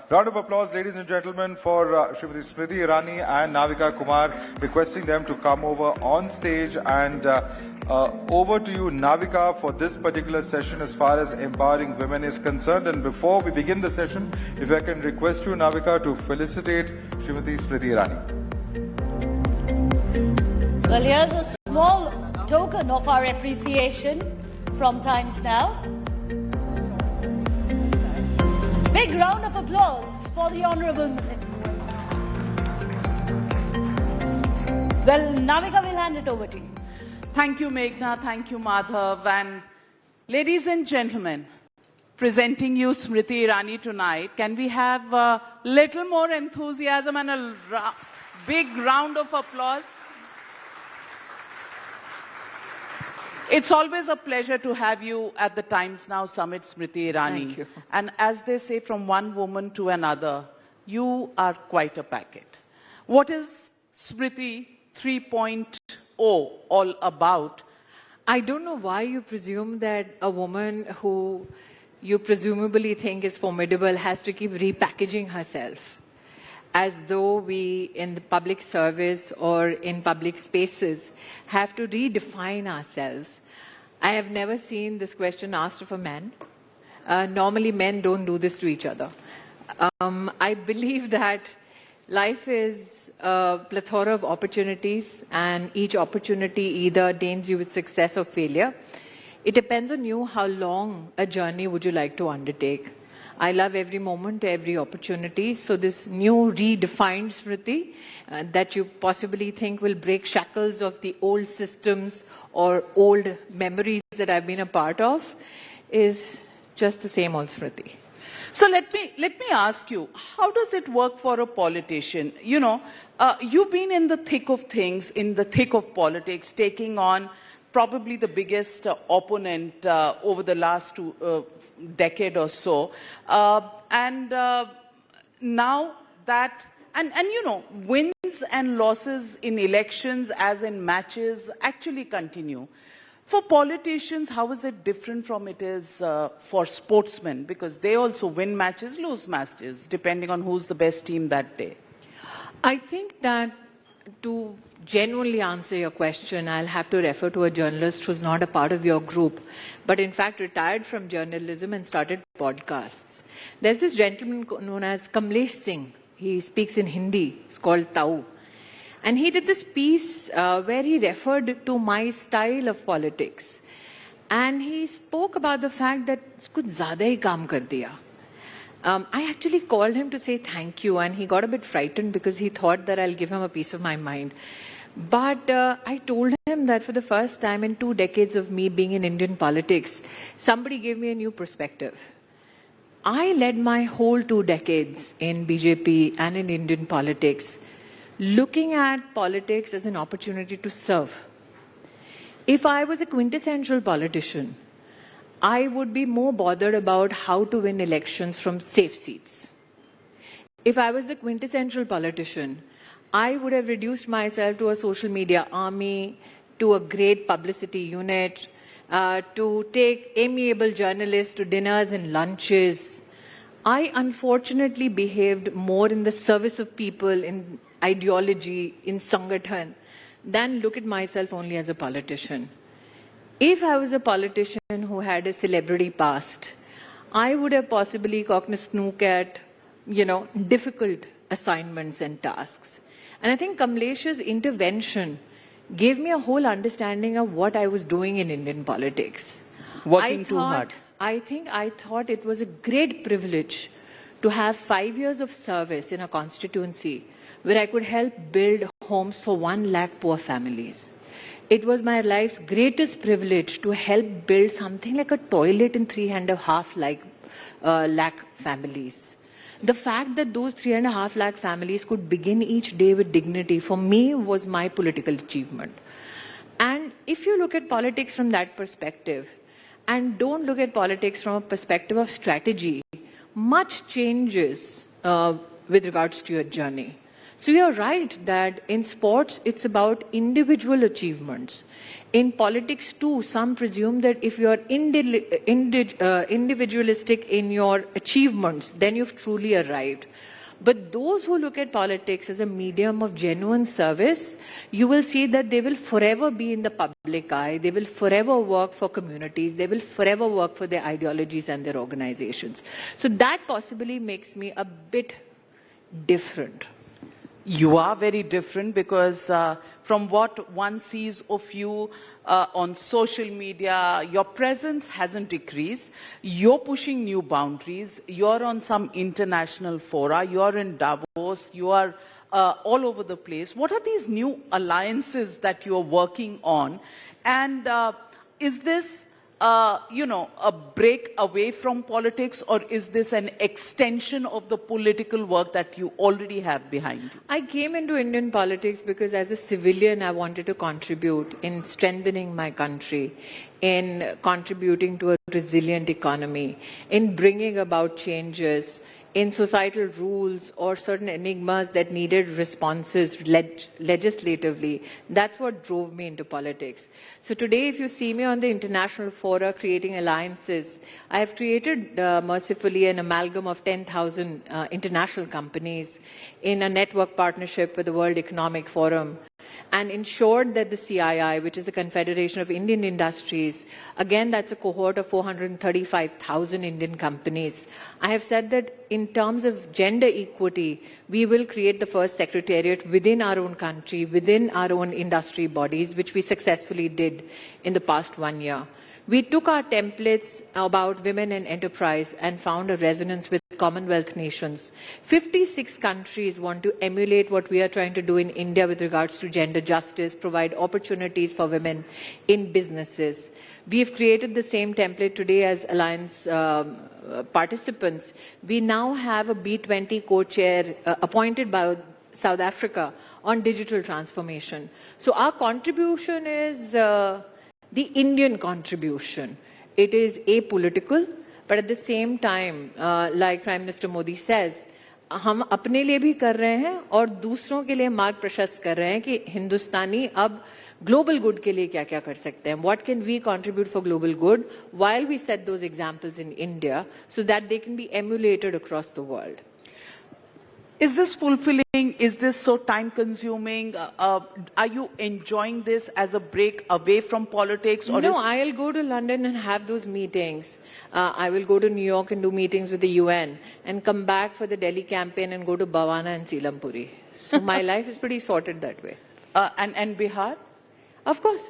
Round of applause, ladies and gentlemen, for Srimati Smriti Irani and Navika Kumar, requesting them to come over on stage. And over to you, Navika, for this particular session as far as empowering women is concerned. And before we begin the session, if I can request you, Navika, to felicitate Srimati Smriti Irani. Well, here's a small token of our appreciation from Times Now. Big round of applause for the Honourable. Well, Navika, will hand it over to you. Thank you, Meghna. Thank you, Madhav. And ladies and gentlemen, presenting you Smriti Irani tonight, can we have a little more enthusiasm and a big round of applause? It's always a pleasure to have you at the Times Now Summit, Smriti Irani. Thank you. And as they say, from one woman to another, you are quite a packet. What is Smriti 3.0 all about? I don't know why you presume that a woman who you presumably think is formidable has to keep repackaging herself, as though we in the public service or in public spaces have to redefine ourselves. I have never seen this question asked of a man. Normally men don't do this to each other. I believe that life is a plethora of opportunities, and each opportunity either ordains you with success or failure. It depends on you how long a journey would you like to undertake. I love every moment, every opportunity. So this new redefined Smriti that you possibly think will break shackles of the old systems or old memories that I've been a part of is just the same old Smriti. So let me ask you, how does it work for a politician? You know, you've been in the thick of things, in the thick of politics, taking on probably the biggest opponent over the last decade or so. And now that, and you know, wins and losses in elections as in matches actually continue. For politicians, how is it different from it is for sportsmen? Because they also win matches, lose matches, depending on who's the best team that day. I think that to genuinely answer your question, I'll have to refer to a journalist who's not a part of your group, but in fact retired from journalism and started podcasts. There's this gentleman known as Kamlesh Singh. He speaks in Hindi. It's called Tau. And he did this piece where he referred to my style of politics. And he spoke about the fact that kuch zyada hi kaam kar diya. I actually called him to say thank you, and he got a bit frightened because he thought that I'll give him a piece of my mind. But I told him that for the first time in 2 decades of me being in Indian politics, somebody gave me a new perspective. I led my whole 2 decades in BJP and in Indian politics, looking at politics as an opportunity to serve. If I was a quintessential politician, I would be more bothered about how to win elections from safe seats. If I was the quintessential politician, I would have reduced myself to a social media army, to a great publicity unit, to take amiable journalists to dinners and lunches. I unfortunately behaved more in the service of people, in ideology, in Sangathan, than look at myself only as a politician. If I was a politician who had a celebrity past, I would have possibly gotten a snook at, difficult assignments and tasks. And I think Kamlesh's intervention gave me a whole understanding of what I was doing in Indian politics. Working too hard. I thought it was a great privilege to have 5 years of service in a constituency where I could help build homes for 1 lakh poor families. It was my life's greatest privilege to help build something like a toilet in 3.5 lakh families. The fact that those 3.5 lakh families could begin each day with dignity, for me, was my political achievement. And if you look at politics from that perspective, and don't look at politics from a perspective of strategy, much changes with regards to your journey. So you're right that in sports, it's about individual achievements. In politics too, some presume that if you're individualistic in your achievements, then you've truly arrived. But those who look at politics as a medium of genuine service, you will see that they will forever be in the public eye. They will forever work for communities. They will forever work for their ideologies and their organizations. So that possibly makes me a bit different. You are very different because from what one sees of you on social media, your presence hasn't decreased. You're pushing new boundaries. You're on some international fora. You're in Davos. You are all over the place. What are these new alliances that you're working on? And is this a break away from politics, or is this an extension of the political work that you already have behind you? I came into Indian politics because as a civilian, I wanted to contribute in strengthening my country, in contributing to a resilient economy, in bringing about changes in societal rules or certain enigmas that needed responses legislatively. That's what drove me into politics. So today, if you see me on the international fora creating alliances, I have created mercifully an amalgam of 10,000 international companies in a network partnership with the World Economic Forum, and ensured that the CII, which is the Confederation of Indian Industries, again, that's a cohort of 435,000 Indian companies. I have said that in terms of gender equity, we will create the first secretariat within our own country, within our own industry bodies, which we successfully did in the past 1 year. We took our templates about women and enterprise and found a resonance with Commonwealth nations. 56 countries want to emulate what we are trying to do in India with regards to gender justice, provide opportunities for women in businesses. We have created the same template today as Alliance participants. We now have a B20 co-chair appointed by South Africa on digital transformation. So our contribution is the Indian contribution. It is apolitical, but at the same time, like Prime Minister Modi says, हम अपने लिए भी कर रहे हैं और दूसरों के लिए मार्ग प्रशस्त कर रहे हैं कि हिंदुस्तानी अब global good के लिए क्या-क्या कर सकते हैं. What can we contribute for global good while we set those examples in India so that they can be emulated across the world. Is this fulfilling? Is this so time-consuming? Are you enjoying this as a break away from politics? Or no, I'll go to London and have those meetings. I will go to New York and do meetings with the UN and come back for the Delhi campaign and go to Bhavana and Seelampuri. So my life is pretty sorted that way. And Bihar? Of course.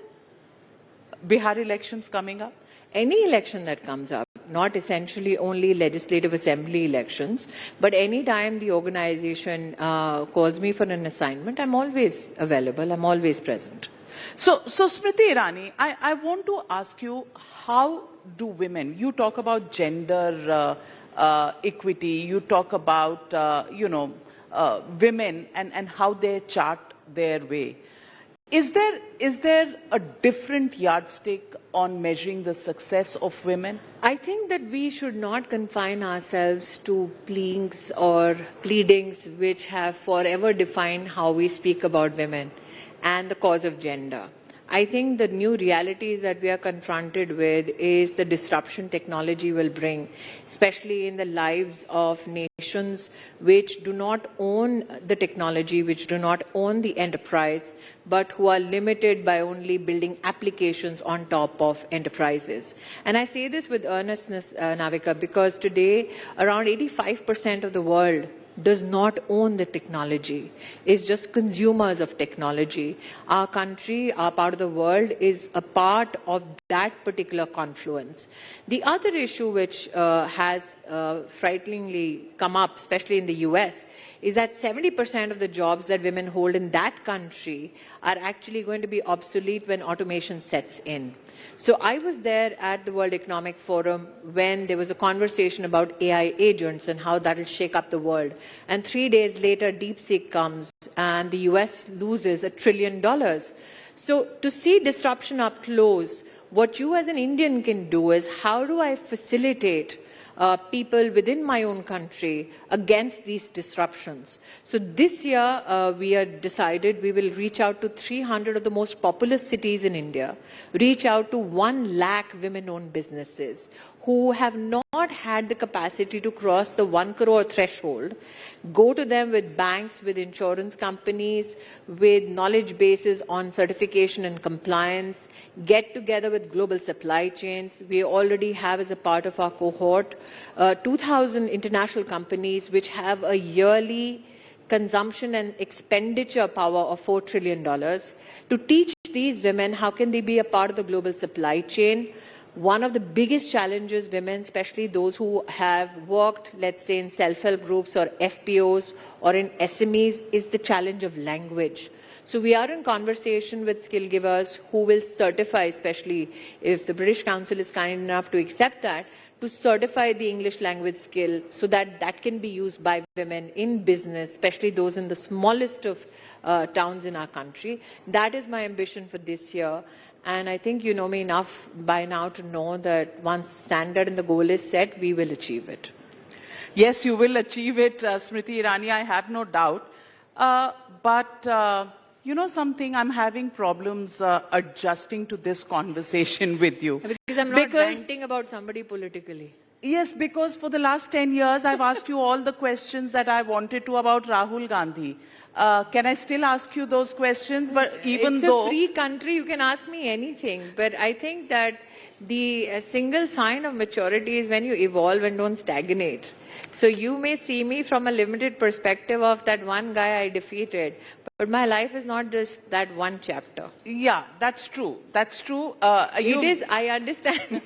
Bihar elections coming up? Any election that comes up, not essentially only legislative assembly elections, but any time the organization calls me for an assignment, I'm always available, I'm always present. So Smriti Irani, I want to ask you, how do women, you talk about gender equity, you talk about, women and how they chart their way. Is there a different yardstick on measuring the success of women? I think that we should not confine ourselves to pleadings or pleadings which have forever defined how we speak about women and the cause of gender. I think the new realities that we are confronted with is the disruption technology will bring, especially in the lives of nations which do not own the technology, which do not own the enterprise, but who are limited by only building applications on top of enterprises. And I say this with earnestness, Navika, because today around 85% of the world does not own the technology, is just consumers of technology. Our country, our part of the world, is a part of that particular confluence. The other issue which has frighteningly come up, especially in the US, is that 70% of the jobs that women hold in that country are actually going to be obsolete when automation sets in. So I was there at the World Economic Forum when there was a conversation about AI agents and how that will shake up the world. And 3 days later, DeepSeek comes and the US loses $1 trillion. So to see disruption up close, what you as an Indian can do is how do I facilitate people within my own country against these disruptions. So this year, we have decided we will reach out to 300 of the most populous cities in India, reach out to 1 lakh women-owned businesses who have not had the capacity to cross the 1 crore threshold, go to them with banks, with insurance companies, with knowledge bases on certification and compliance, get together with global supply chains. We already have, as a part of our cohort, 2,000 international companies which have a yearly consumption and expenditure power of $4 trillion to teach these women how can they be a part of the global supply chain. One of the biggest challenges women, especially those who have worked, let's say, in self-help groups or FPOs or in SMEs, is the challenge of language. So we are in conversation with skill givers who will certify, especially if the British Council is kind enough to accept that, to certify the English language skill so that that can be used by women in business, especially those in the smallest of towns in our country. That is my ambition for this year. And I think you know me enough by now to know that once the standard and the goal is set, we will achieve it. Yes, you will achieve it, Smriti Irani, I have no doubt. But you know something, I'm having problems adjusting to this conversation with you. Because I'm not ranting about somebody politically. Yes, because for the last 10 years, I've asked you all the questions that I wanted to about Rahul Gandhi. Can I still ask you those questions? But even though it's a free country, you can ask me anything. But I think that the single sign of maturity is when you evolve and don't stagnate. So you may see me from a limited perspective of that one guy I defeated. But my life is not just that one chapter. Yeah, that's true. That's true. It is, I understand.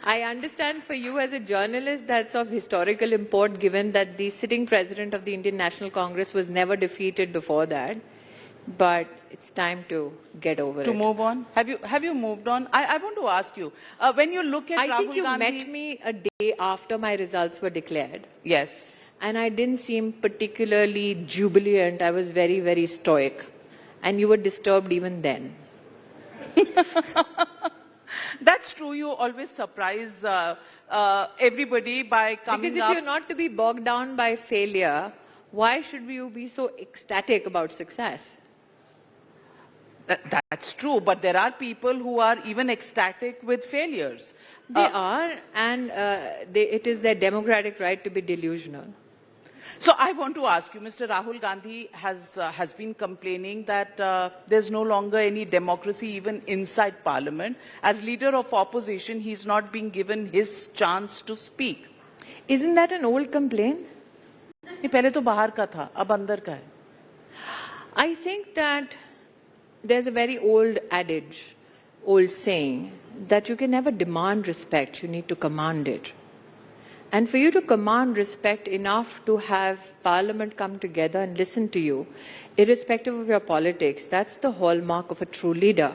I understand for you as a journalist that's of historical import, given that the sitting president of the Indian National Congress was never defeated before that. But it's time to get over it. To move on? Have you moved on? I want to ask you, when you look at Rahul Gandhi... I think you met me a day after my results were declared. Yes. And I didn't seem particularly jubilant. I was very, very stoic. And you were disturbed even then. That's true. You always surprise everybody by coming up. Because if you're not to be bogged down by failure, why should you be so ecstatic about success? That's true. But there are people who are even ecstatic with failures. They are, and it is their democratic right to be delusional. So I want to ask you, Mr. Rahul Gandhi has been complaining that there's no longer any democracy even inside Parliament. As leader of opposition, he's not being given his chance to speak. Isn't that an old complaint? ये पहले तो बाहर का था, अब अंदर का है. I think that there's a very old adage, old saying, that you can never demand respect, you need to command it. And for you to command respect enough to have Parliament come together and listen to you, irrespective of your politics, that's the hallmark of a true leader.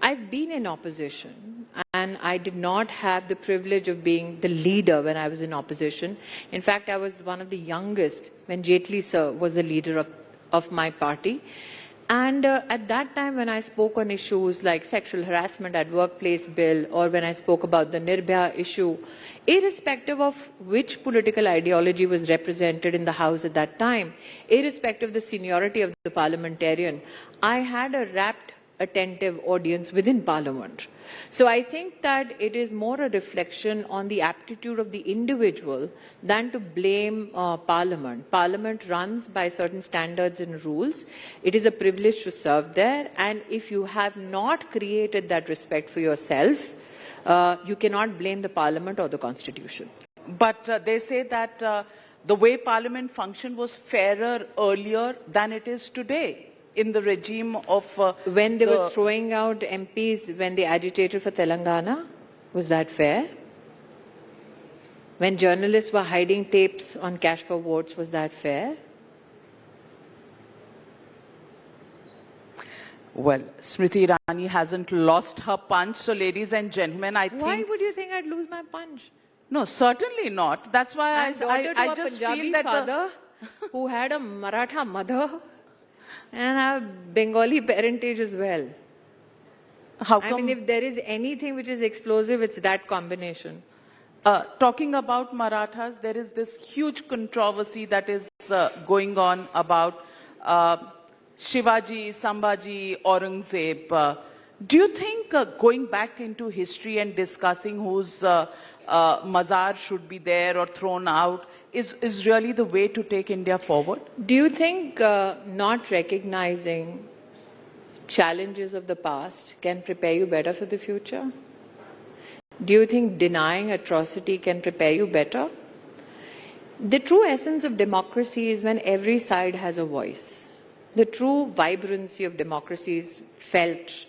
I've been in opposition, and I did not have the privilege of being the leader when I was in opposition. In fact, I was one of the youngest when Jaitley sir was the leader of my party. And at that time, when I spoke on issues like sexual harassment at workplace bill, or when I spoke about the Nirbhaya issue, irrespective of which political ideology was represented in the House at that time, irrespective of the seniority of the parliamentarian, I had a rapt, attentive audience within Parliament. So I think that it is more a reflection on the aptitude of the individual than to blame Parliament. Parliament runs by certain standards and rules. It is a privilege to serve there, and if you have not created that respect for yourself, you cannot blame the Parliament or the Constitution. But they say that the way Parliament functioned was fairer earlier than it is today. In the regime of... when they were throwing out MPs when they agitated for Telangana, was that fair? When journalists were hiding tapes on cash for votes, was that fair? Well, Smriti Irani hasn't lost her punch. So, ladies and gentlemen, I think... Why would you think I'd lose my punch? No, certainly not. That's why I just feel that... father who had a Maratha mother and a Bengali parentage as well. How come? I mean, if there is anything which is explosive, it's that combination. Talking about Marathas, there is this huge controversy that is going on about Shivaji, Sambhaji, Aurangzeb. Do you think going back into history and discussing whose mazar should be there or thrown out is really the way to take India forward? Do you think not recognizing challenges of the past can prepare you better for the future? Do you think denying atrocity can prepare you better? The true essence of democracy is when every side has a voice. The true vibrancy of democracy is felt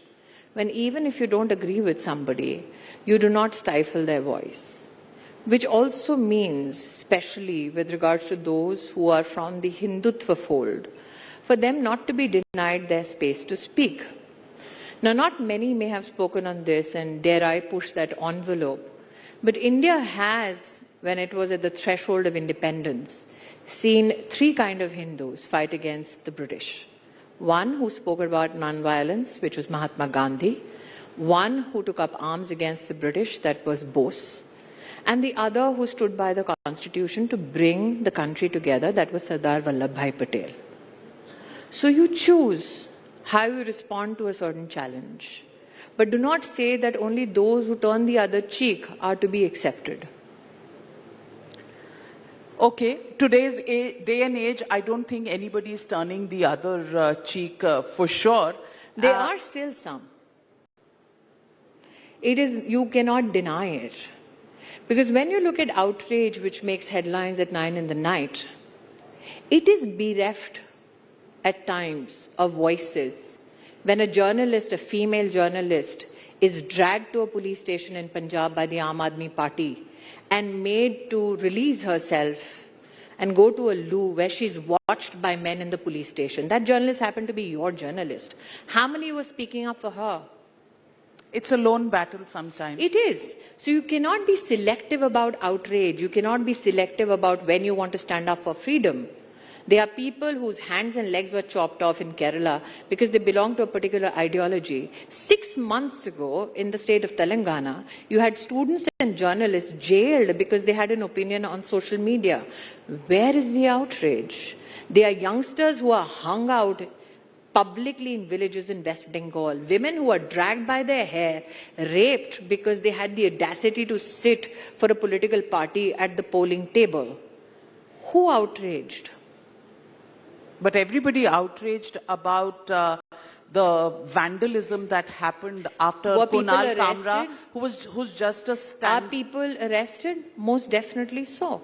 when even if you don't agree with somebody, you do not stifle their voice. Which also means, especially with regards to those who are from the Hindutva fold, for them not to be denied their space to speak. Now, not many may have spoken on this, and dare I push that envelope, but India has, when it was at the threshold of independence, seen three kinds of Hindus fight against the British. One who spoke about non-violence, which was Mahatma Gandhi. One who took up arms against the British, that was Bose. And the other who stood by the Constitution to bring the country together, that was Sardar Vallabhbhai Patel. So you choose how you respond to a certain challenge. But do not say that only those who turn the other cheek are to be accepted. Okay, today's day and age, I don't think anybody is turning the other cheek for sure. There are still some. You cannot deny it. Because when you look at outrage, which makes headlines at 9 in the night, it is bereft at times of voices. When a journalist, a female journalist, is dragged to a police station in Punjab by the Aam Aadmi Party and made to release herself and go to a loo where she's watched by men in the police station. That journalist happened to be your journalist. How many were speaking up for her? It's a lone battle sometimes. It is. So you cannot be selective about outrage. You cannot be selective about when you want to stand up for freedom. There are people whose hands and legs were chopped off in Kerala because they belong to a particular ideology. 6 months ago, in the state of Telangana, you had students and journalists jailed because they had an opinion on social media. Where is the outrage? There are youngsters who are hung out publicly in villages in West Bengal. Women who are dragged by their hair, raped because they had the audacity to sit for a political party at the polling table. Who outraged? But everybody outraged about the vandalism that happened after Were people Kunal Kamra, arrested? who's just a Are stand. people arrested? Most definitely so.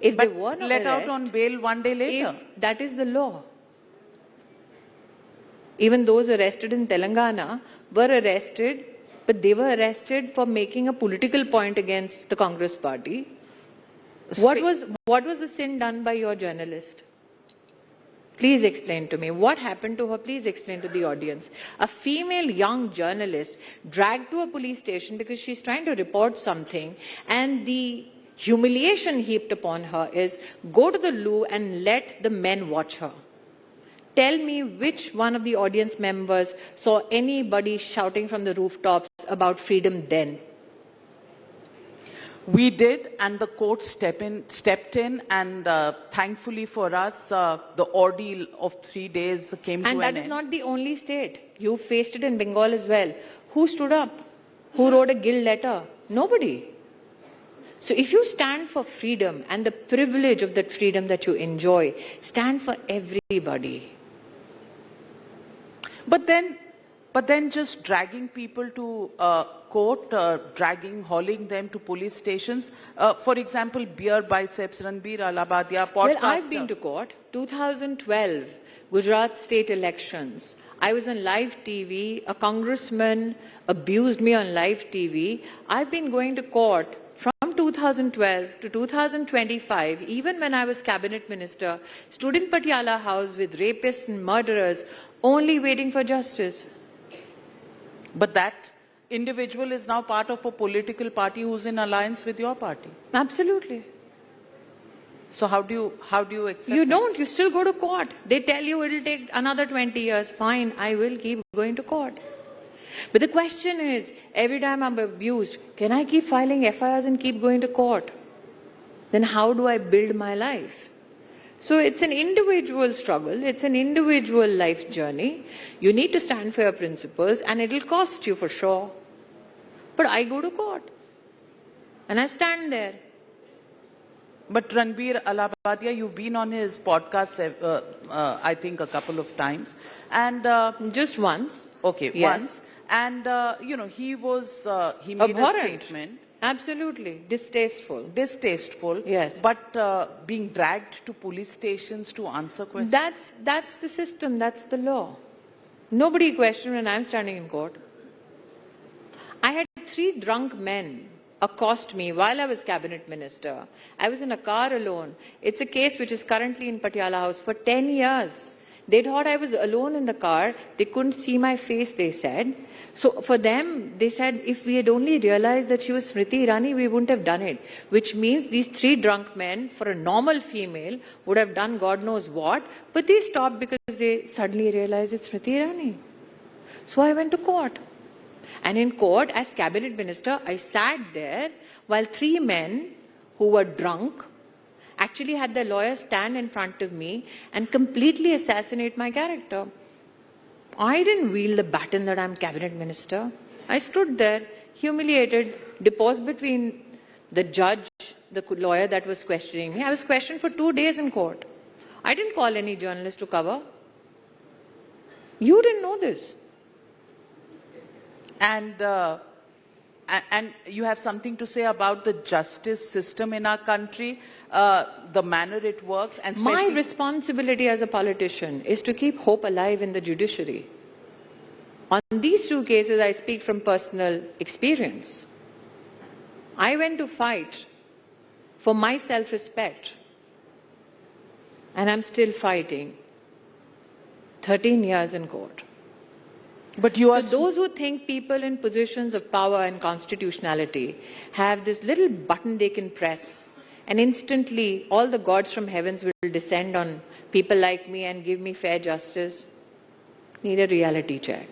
If they were not let out arrested, on bail one day later. if that is the law. Even those arrested in Telangana were arrested, but they were arrested for making a political point against the Congress party. What was the sin done by your journalist? Please explain to me. What happened to her? Please explain to the audience. A female young journalist dragged to a police station because she's trying to report something, and the humiliation heaped upon her is go to the loo and let the men watch her. Tell me which one of the audience members saw anybody shouting from the rooftops about freedom then. We did, and the court stepped in, and thankfully for us, the ordeal of 3 days came to an end. And that is not the only state. You faced it in Bengal as well. Who stood up? Who wrote a guilt letter? Nobody. So if you stand for freedom and the privilege of that freedom that you enjoy, stand for everybody. But then just dragging people to court, hauling them to police stations. For example, beer biceps, Ranveer Allahbadia, podcaster. Well, I've been to court. 2012, Gujarat state elections. I was on live TV. A congressman abused me on live TV. I've been going to court from 2012 to 2025, even when I was cabinet minister, stood in Patiala House with rapists and murderers, only waiting for justice. But that individual is now part of a political party who's in alliance with your party. Absolutely. So how do you accept You that? don't. You still go to court. They tell you it'll take another 20 years. Fine, I will keep going to court. But the question is, every time I'm abused, can I keep filing FIRs and keep going to court? Then how do I build my life? So it's an individual struggle. It's an individual life journey. You need to stand for your principles, and it'll cost you for sure. But I go to court and I stand there. But Ranveer Allahbadia, you've been on his podcast, I think, a couple of times. And Just once. okay, Yes. once. And, he made a Abhorrent. statement. Absolutely. Distasteful. Distasteful. Yes. But being dragged to police stations to answer questions. That's the system. That's the law. Nobody questioned when I'm standing in court. I had 3 drunk men accost me while I was cabinet minister. I was in a car alone. It's a case which is currently in Patiala House for 10 years. They thought I was alone in the car. They couldn't see my face, they said. So for them, they said, if we had only realized that she was Smriti Irani, we wouldn't have done it. Which means these 3 drunk men, for a normal female, would have done God knows what. But they stopped because they suddenly realized it's Smriti Irani. So I went to court. And in court, as cabinet minister, I sat there while 3 men who were drunk actually had their lawyers stand in front of me and completely assassinate my character. I didn't wield the baton that I'm cabinet minister. I stood there, humiliated, deposed between the judge, the lawyer that was questioning me. I was questioned for 2 days in court. I didn't call any journalist to cover. You didn't know this. And you have something to say about the justice system in our country, the manner it works, and My especially responsibility as a politician is to keep hope alive in the judiciary. On these 2 cases, I speak from personal experience. I went to fight for my self-respect, and I'm still fighting. 13 years in court. But you are So those who think people in positions of power and constitutionality have this little button they can press, and instantly all the gods from heavens will descend on people like me and give me fair justice, need a reality check.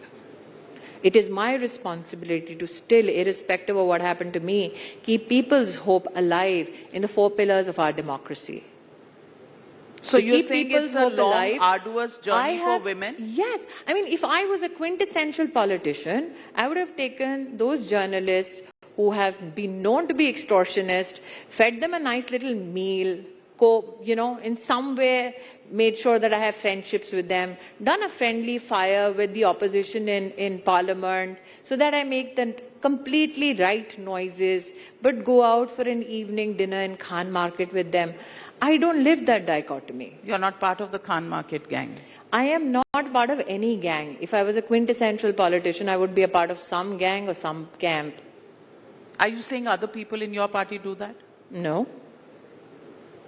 It is my responsibility to still, irrespective of what happened to me, keep people's hope alive in the 4 pillars of our democracy. So To you're keep saying people's it's a hope long, alive, arduous journey for women? Yes. I mean, if I was a quintessential politician, I would have taken those journalists who have been known to be extortionists, fed them a nice little meal, in some way made sure that I have friendships with them, done a friendly fire with the opposition in parliament so that I make the completely right noises, but go out for an evening dinner in Khan Market with them. I don't live that dichotomy. You're not part of the Khan Market gang. I am not part of any gang. If I was a quintessential politician, I would be a part of some gang or some camp. Are you saying other people in your party do that? No.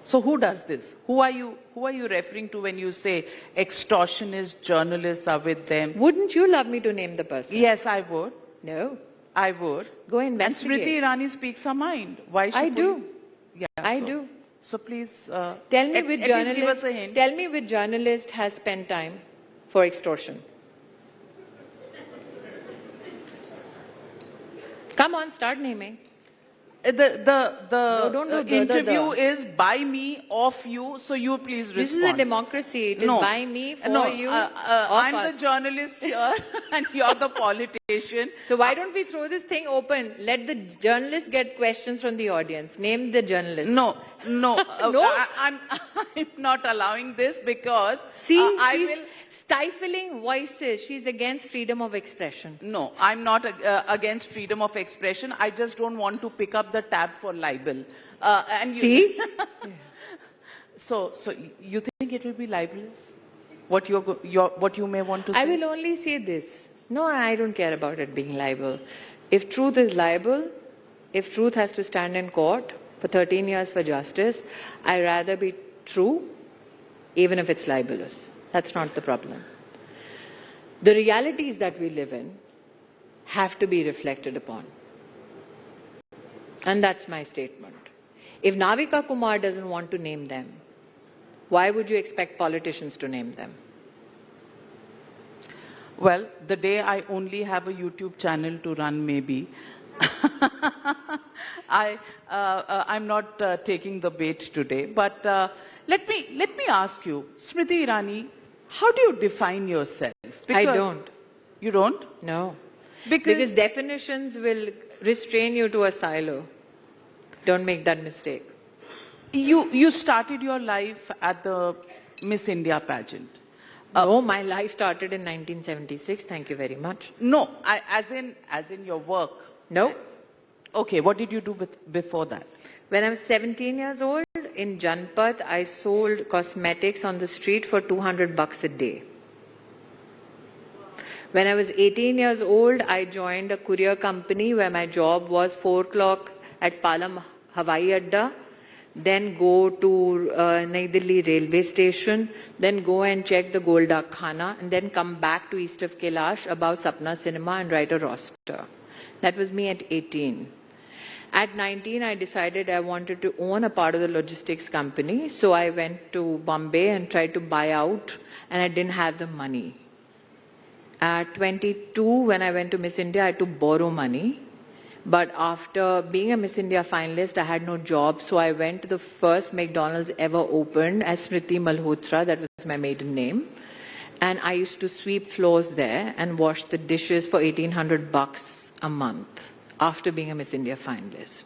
So who does this? Who are you referring to when you say extortionists, journalists are with them? Wouldn't you love me to name the person? Yes, I would. No. I would. Go And investigate. Smriti Irani speaks her mind. Why should I do. Yeah, I so- do. So please, Tell me at which least give us journalist. a hint. Tell me which journalist has spent time for extortion. Come on, start naming. The don't do the. interview is by me, of you, so you please respond. This is a democracy. It is No. by me, for No, you, I'm of the us. journalist here and you're the politician. So why don't we throw this thing open? Let the journalists get questions from the audience. Name the journalist. No. No? I'm not allowing this because See, I she's will. stifling voices. She's against freedom of expression. No, I'm not against freedom of expression. I just don't want to pick up the tab for libel. And you, See? So you think it will be libelous? What you may want to say? I will only say this. No, I don't care about it being libel. If truth is libel, if truth has to stand in court for 13 years for justice, I'd rather be true, even if it's libelous. That's not the problem. The realities that we live in have to be reflected upon. And that's my statement. If Navika Kumar doesn't want to name them, why would you expect politicians to name them? Well, the day I only have a YouTube channel to run, maybe. I'm not taking the bait today, but let me ask you, Smriti Irani, how do you define yourself? I don't. You don't? No. Because definitions will restrain you to a silo. Don't make that mistake. you started your life at the Miss India pageant. No, my life started in 1976. Thank you very much. No, as in your work. No. Okay, what did you do before that? When I was 17 years old, in Janpat, I sold cosmetics on the street for $200 a day. When I was 18 years old, I joined a courier company where my job was 4 o'clock at Palam Hawai Adda, then go to Nai Delhi railway station, then go and check the Golda Khana, and then come back to east of Kailash above Sapna Cinema and write a roster. That was me at 18. At 19, I decided I wanted to own a part of the logistics company, so I went to Bombay and tried to buy out, and I didn't have the money. At 22, when I went to Miss India, I had to borrow money. But after being a Miss India finalist, I had no job, so I went to the first McDonald's ever opened as Smriti Malhotra, that was my maiden name. And I used to sweep floors there and wash the dishes for $1,800 a month after being a Miss India finalist.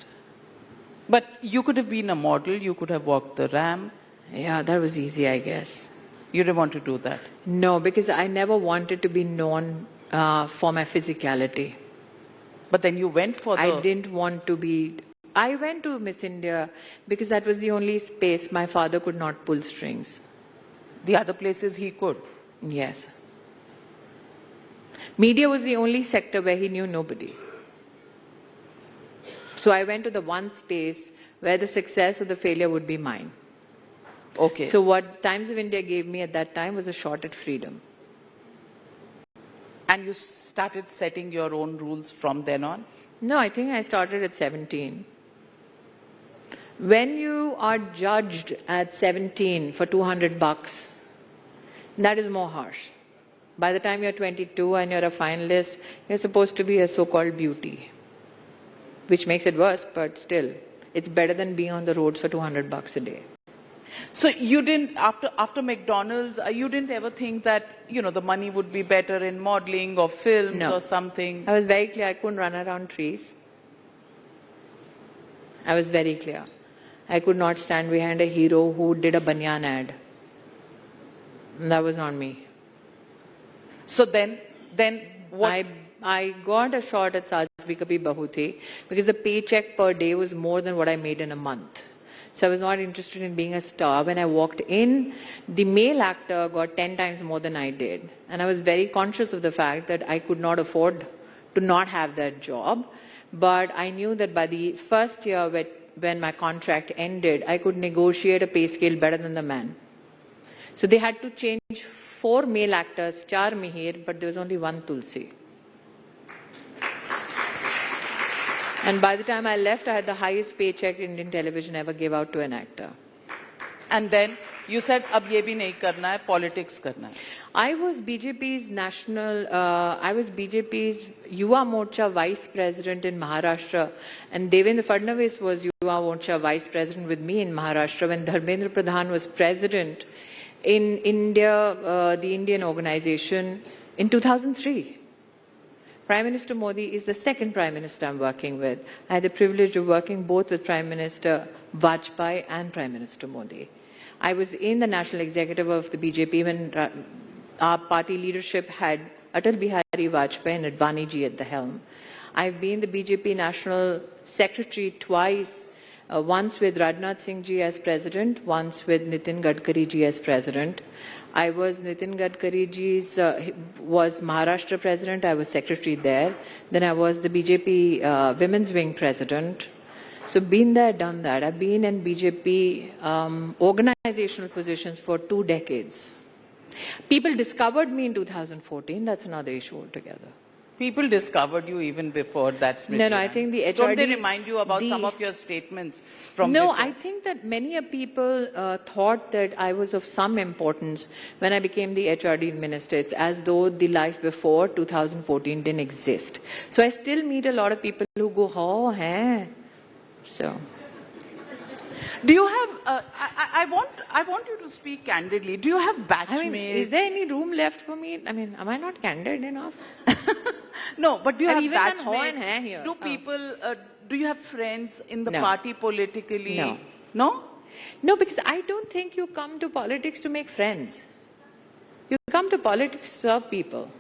But you could have been a model, you could have walked the ramp. Yeah, that was easy, I guess. You didn't want to do that? No, because I never wanted to be known for my physicality. But then you went for the... I didn't want to be... I went to Miss India because that was the only space my father could not pull strings. The other places he could? Yes. Media was the only sector where he knew nobody. So I went to the one space where the success or the failure would be mine. Okay. So what Times of India gave me at that time was a shot at freedom. And you started setting your own rules from then on? No, I think I started at 17. When you are judged at 17 for $200, that is more harsh. By the time you're 22 and you're a finalist, you're supposed to be a so-called beauty, which makes it worse, but still, it's better than being on the roads for $200 a day. So you didn't, after McDonald's, you didn't ever think that, the money would be better in modeling or films No. or something? I was very clear I couldn't run around trees. I was very clear. I could not stand behind a hero who did a banyan ad. That was not me. So then what? I got a shot at Saas Bhi Kabhi Bahu Thi because the paycheck per day was more than what I made in a month. So I was not interested in being a star. When I walked in, the male actor got 10 times more than I did. And I was very conscious of the fact that I could not afford to not have that job. But I knew that by the first year when my contract ended, I could negotiate a pay scale better than the man. So they had to change 4 male actors, 4 Mihir, but there was only 1 Tulsi. And by the time I left, I had the highest paycheck Indian television ever gave out to an actor. And then you said, ab ye bhi nahi karna hai, politics karna hai. I was BJP's Yuva Morcha vice president in Maharashtra, and Devendra Fadnavis was Yuva Morcha vice president with me in Maharashtra when Dharmendra Pradhan was president in India, the Indian organization, in 2003. Prime Minister Modi is the second Prime Minister I'm working with. I had the privilege of working both with Prime Minister Vajpayee and Prime Minister Modi. I was in the National Executive of the BJP when our party leadership had Atal Bihari Vajpayee and Advani ji at the helm. I've been the BJP National Secretary twice, once with Rajnath Singh ji as President, once with Nitin Gadkari ji as President. I was Nitin Gadkari ji's, was Maharashtra President, I was Secretary there. Then I was the BJP Women's Wing President. So been there, done that. I've been in BJP organizational positions for 2 decades. People discovered me in 2014, that's another issue altogether. People discovered you even before that, Smriti. No, I Irani. think the HRD... Don't they remind you about some of your statements from before? I think that many people thought that I was of some importance when I became the HRD minister. It's as though the life before 2014 didn't exist. So I still meet a lot of people who go, oh, hey. So... Do you have, I want you to speak candidly. Do you have batchmates? I mean, is there any room left for me? I mean, am I not candid enough? No, but do you I've have even done batchmates? ho and hair here. Do people, do you have friends in the No. party politically? No. No? No, because I don't think you come to politics to make friends. You come to politics to serve people.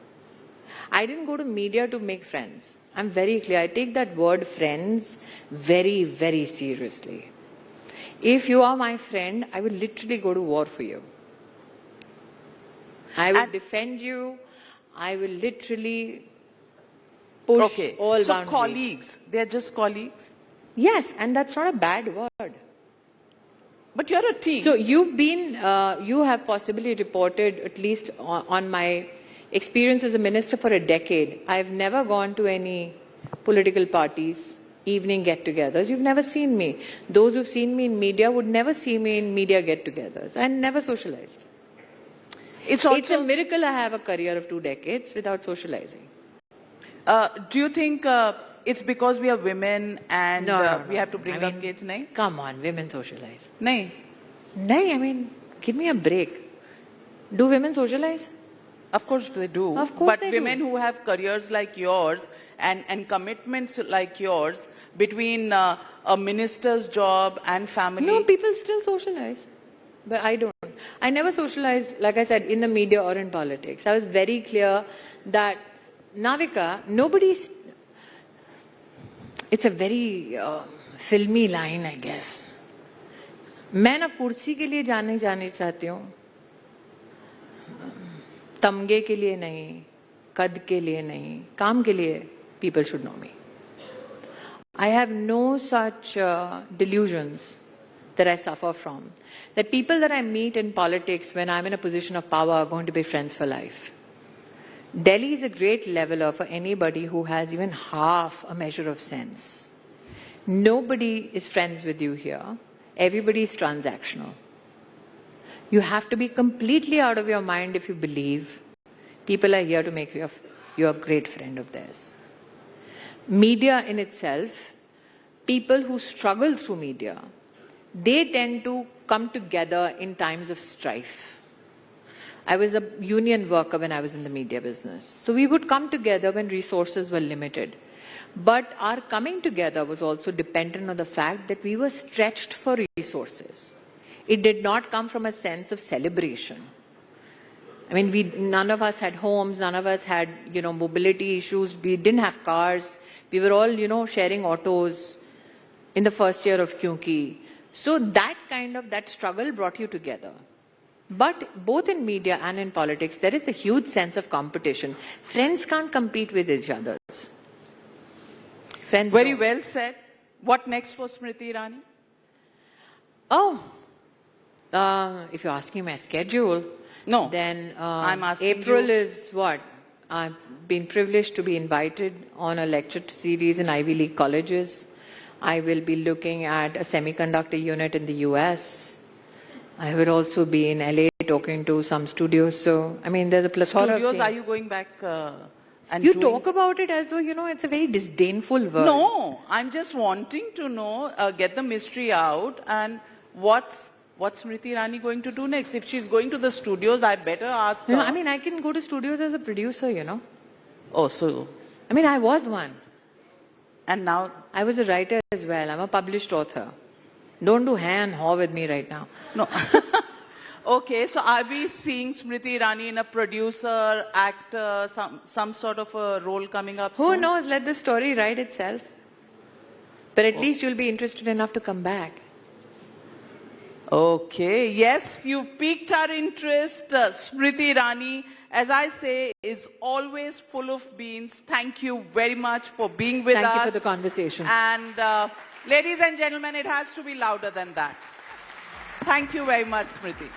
I didn't go to media to make friends. I'm very clear. I take that word friends very, very seriously. If you are my friend, I will literally go to war for you. I will defend you. I will literally push all boundaries. So colleagues, they're just colleagues? Yes, and that's not a bad word. But you're a team. So you've been, you have possibly reported at least on my experience as a minister for a decade. I've never gone to any political parties, evening get-togethers. You've never seen me. Those who've seen me in media would never see me in media get-togethers. I never socialized. It's a miracle I have a career of 2 decades without socializing. Do you think it's because we are women and we have to bring up kids? Nahin? Come on, women socialize. Nahin. Nahin, I mean, give me a break. Do women socialize? Of course they do. Of course but they women do. who have careers like yours and commitments like yours between a minister's job and family. No, people still socialize. But I don't. I never socialized, like I said, in the media or in politics. I was very clear that Navika, nobody's... It's a very filmy line, I guess. मैं ना कुर्सी के लिए जाने चाहती हूँ, तमगे के लिए नहीं, कद के लिए नहीं, काम के लिए people should know me. I have no such delusions that I suffer from. That people that I meet in politics when I'm in a position of power are going to be friends for life. Delhi is a great leveler for anybody who has even half a measure of sense. Nobody is friends with you here. Everybody is transactional. You have to be completely out of your mind if you believe people are here to make you a great friend of theirs. Media in itself, people who struggle through media, they tend to come together in times of strife. I was a union worker when I was in the media business. So we would come together when resources were limited. But our coming together was also dependent on the fact that we were stretched for resources. It did not come from a sense of celebration. I mean, none of us had homes, none of us had, mobility issues. We didn't have cars. We were all, sharing autos in the first year of Kyunki. So that struggle brought you together. But both in media and in politics, there is a huge sense of competition. Friends can't compete with each other. Friends Very don't. well said. What next for Smriti Irani? If you're asking my schedule, No, then I'm asking April you. is what? I've been privileged to be invited on a lecture series in Ivy League colleges. I will be looking at a semiconductor unit in the US. I will also be in LA talking to some studios. So, I mean, there's a plethora Studios, of things. are you going back and You doing... talk about it as though, it's a very disdainful word. No, I'm just wanting to know, get the mystery out and what's Smriti Irani going to do next? If she's going to the studios, I better ask her. No, I mean, I can go to studios as a producer, Oh, so... I mean, I was one. And now... I was a writer as well. I'm a published author. Don't do and haw with me right now. No. Okay, so are we seeing Smriti Irani in a producer, actor, some sort of a role coming up Who soon? knows? Let the story write itself. But at least you'll be interested enough to come back. Okay, yes, you piqued our interest. Smriti Irani, as I say, is always full of beans. Thank you very much for being with us. Thank you for the conversation. And ladies and gentlemen, it has to be louder than that. Thank you very much, Smriti.